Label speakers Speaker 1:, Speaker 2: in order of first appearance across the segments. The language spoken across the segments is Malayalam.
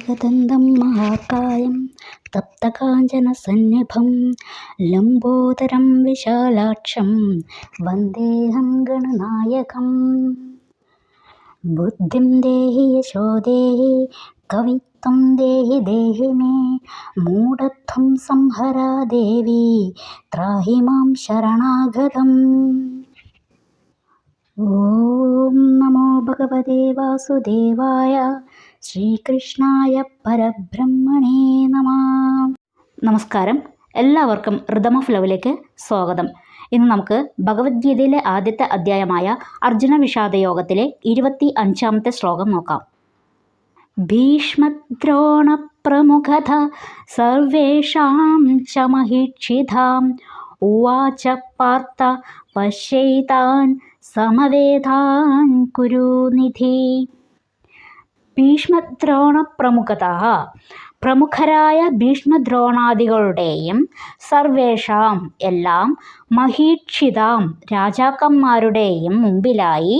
Speaker 1: एकदन्तं महाकायं तप्तकाञ्चनसन्निभं लम्बोदरं विशालाक्षं वन्देऽहं गणनायकम्। बुद्धिं देहि यशो देहि कवित्वं देहि देहि मे मूढत्वं संहरा देवी त्राहि मां शरणागतम्। ഓം നമോ ഭഗവതേ വാസുദേവായ ശ്രീകൃഷ്ണായ പരബ്രഹ്മണേ നമഃ. നമസ്കാരം, എല്ലാവർക്കും റിതം ഓഫ് ലവിലേക്ക് സ്വാഗതം. ഇന്ന് നമുക്ക് ഭഗവത്ഗീതയിലെ ആദ്യത്തെ അധ്യായമായ അർജുന വിഷാദയോഗത്തിലെ 25-ാമത്തെ ശ്ലോകം നോക്കാം. ഭീഷ്മദ്രോണ പ്രമുഖത സർവേഷാം ച മഹീക്ഷിതാം ഉവാച പാർത്ഥ പശ്യൈതാൻ സമവേതാൻ കുരുനിധി. ഭീഷ്മദ്രോണ പ്രമുഖത, പ്രമുഖരായ ഭീഷ്മദ്രോണാദികളുടെയും സർവേഷാം എല്ലാം മഹീക്ഷിതാം രാജാക്കന്മാരുടെയും മുമ്പിലായി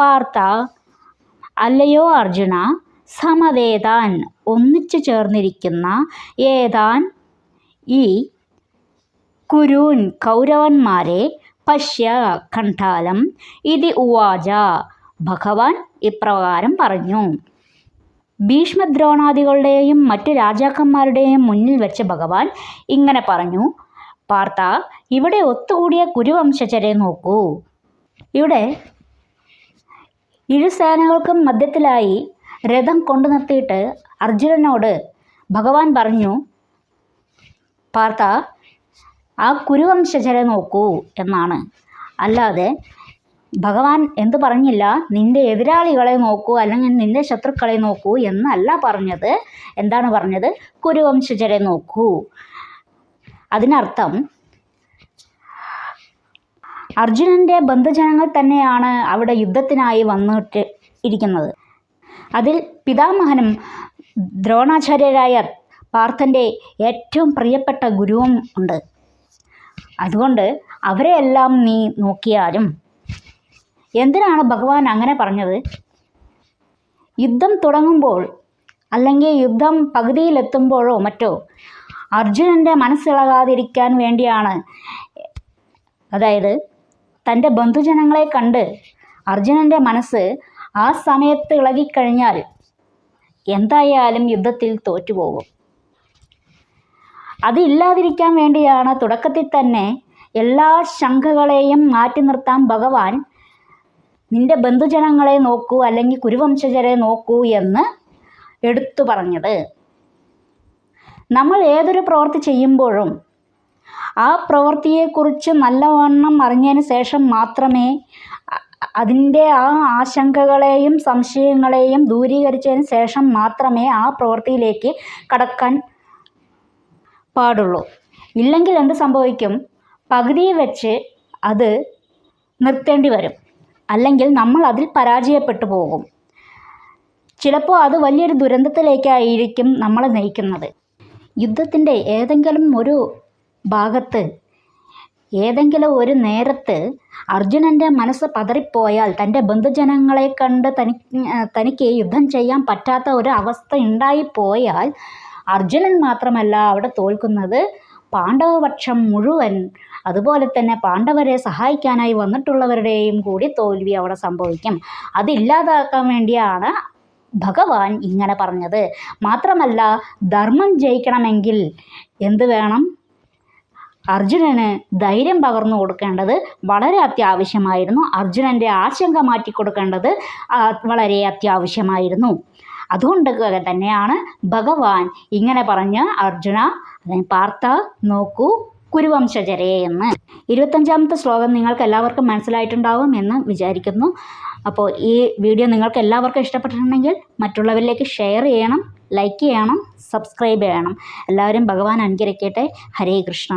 Speaker 1: പാർത്ഥ അല്ലയോ അർജുന സമവേതാൻ ഒന്നിച്ചു ചേർന്നിരിക്കുന്ന ഏതാൻ ഈ കുരൂൻ കൗരവന്മാരെ പശ്യ കണ്ഠാലം ഇതി ഉവാച ഭഗവാൻ ഇപ്രകാരം പറഞ്ഞു. ഭീഷ്മദ്രോണാദികളുടെയും മറ്റു രാജാക്കന്മാരുടെയും മുന്നിൽ വെച്ച് ഭഗവാൻ ഇങ്ങനെ പറഞ്ഞു. പാർത്ഥ, ഇവിടെ ഒത്തുകൂടിയ കുരുവംശജരെ നോക്കൂ. ഇവിടെ ഇരുസേനകൾക്കും മധ്യത്തിലായി രഥം കൊണ്ടു നിർത്തിയിട്ട് അർജുനനോട് ഭഗവാൻ പറഞ്ഞു, പാർത്ഥ, ആ കുരുവംശജരെ നോക്കൂ എന്നാണ്. അല്ലാതെ ഭഗവാൻ എന്തു പറഞ്ഞില്ല, നിന്റെ എതിരാളികളെ നോക്കൂ അല്ലെങ്കിൽ നിന്റെ ശത്രുക്കളെ നോക്കൂ എന്നല്ല പറഞ്ഞത്. എന്താണ് പറഞ്ഞത്? കുരുവംശജരെ നോക്കൂ. അതിനർത്ഥം അർജുനൻ്റെ ബന്ധുജനങ്ങൾ തന്നെയാണ് അവിടെ യുദ്ധത്തിനായി വന്നിട്ട് ഇരിക്കുന്നത്. അതിൽ പിതാമഹനും ദ്രോണാചാര്യരായ പാർത്ഥൻ്റെ ഏറ്റവും പ്രിയപ്പെട്ട ഗുരുവും ഉണ്ട്. അതുകൊണ്ട് അവരെയെല്ലാം നീ നോക്കിയാലും. എന്തിനാണ് ഭഗവാൻ അങ്ങനെ പറഞ്ഞത്? യുദ്ധം തുടങ്ങുമ്പോൾ അല്ലെങ്കിൽ യുദ്ധം പകുതിയിലെത്തുമ്പോഴോ മറ്റോ അർജുനൻ്റെ മനസ്സിളകാതിരിക്കാൻ വേണ്ടിയാണ്. അതായത് തൻ്റെ ബന്ധുജനങ്ങളെ കണ്ട് അർജുനൻ്റെ മനസ്സ് ആ സമയത്ത് ഇളകിക്കഴിഞ്ഞാൽ എന്തായാലും യുദ്ധത്തിൽ തോറ്റുപോകും. അതില്ലാതിരിക്കാൻ വേണ്ടിയാണ് തുടക്കത്തിൽ തന്നെ എല്ലാ ശങ്കകളെയും മാറ്റി നിർത്താൻ ഭഗവാൻ നിന്റെ ബന്ധുജനങ്ങളെ നോക്കൂ അല്ലെങ്കിൽ കുരുവംശജരെ നോക്കൂ എന്ന് എടുത്തു പറഞ്ഞത്. നമ്മൾ ഏതൊരു പ്രവൃത്തി ചെയ്യുമ്പോഴും ആ പ്രവൃത്തിയെക്കുറിച്ച് നല്ലവണ്ണം അറിഞ്ഞതിന് ശേഷം മാത്രമേ അതിൻ്റെ ആ ആശങ്കകളെയും സംശയങ്ങളെയും ദൂരീകരിച്ചതിന് ശേഷം മാത്രമേ ആ പ്രവൃത്തിയിലേക്ക് കടക്കാൻ പാടുള്ളൂ. ഇല്ലെങ്കിൽ എന്ത് സംഭവിക്കും? പകുതി വെച്ച് അത് നിർത്തേണ്ടി വരും. അല്ലെങ്കിൽ നമ്മൾ അതിൽ പരാജയപ്പെട്ടു പോകും. ചിലപ്പോൾ അത് വലിയൊരു ദുരന്തത്തിലേക്കായിരിക്കും നമ്മളെ നയിക്കുന്നത്. യുദ്ധത്തിൻ്റെ ഏതെങ്കിലും ഒരു ഭാഗത്ത് ഏതെങ്കിലും ഒരു നേരത്ത് അർജുനൻ്റെ മനസ്സ് പതറിപ്പോയാൽ തൻ്റെ ബന്ധുജനങ്ങളെ കണ്ട് തനിക്ക് യുദ്ധം ചെയ്യാൻ പറ്റാത്ത ഒരു അവസ്ഥ ഉണ്ടായിപ്പോയാൽ അർജുനൻ മാത്രമല്ല അവിടെ തോൽക്കുന്നത്, പാണ്ഡവപക്ഷം മുഴുവൻ, അതുപോലെ തന്നെ പാണ്ഡവരെ സഹായിക്കാനായി വന്നിട്ടുള്ളവരുടെയും കൂടി തോൽവി അവിടെ സംഭവിക്കും. അതില്ലാതാക്കാൻ വേണ്ടിയാണ് ഭഗവാൻ ഇങ്ങനെ പറഞ്ഞത്. മാത്രമല്ല, ധർമ്മം ജയിക്കണമെങ്കിൽ എന്ത് വേണം? അർജുനന് ധൈര്യം പകർന്നു കൊടുക്കേണ്ടത് വളരെ അത്യാവശ്യമായിരുന്നു. അർജുനൻ്റെ ആശങ്ക മാറ്റിക്കൊടുക്കേണ്ടത് വളരെ അത്യാവശ്യമായിരുന്നു. അതുകൊണ്ട് തന്നെയാണ് ഭഗവാൻ ഇങ്ങനെ പറഞ്ഞ് അർജുന, പാർത്ഥ, നോക്കൂ കുരുവംശജരെ എന്ന്. 25-ാമത്തെ ശ്ലോകം നിങ്ങൾക്ക് എല്ലാവർക്കും മനസ്സിലായിട്ടുണ്ടാവും എന്ന് വിചാരിക്കുന്നു. അപ്പോൾ ഈ വീഡിയോ നിങ്ങൾക്ക് എല്ലാവർക്കും ഇഷ്ടപ്പെട്ടിട്ടുണ്ടെങ്കിൽ മറ്റുള്ളവരിലേക്ക് ഷെയർ ചെയ്യണം, ലൈക്ക് ചെയ്യണം, സബ്സ്ക്രൈബ് ചെയ്യണം. എല്ലാവരും ഭഗവാൻ അനുഗ്രഹിക്കട്ടെ. ഹരേ കൃഷ്ണ.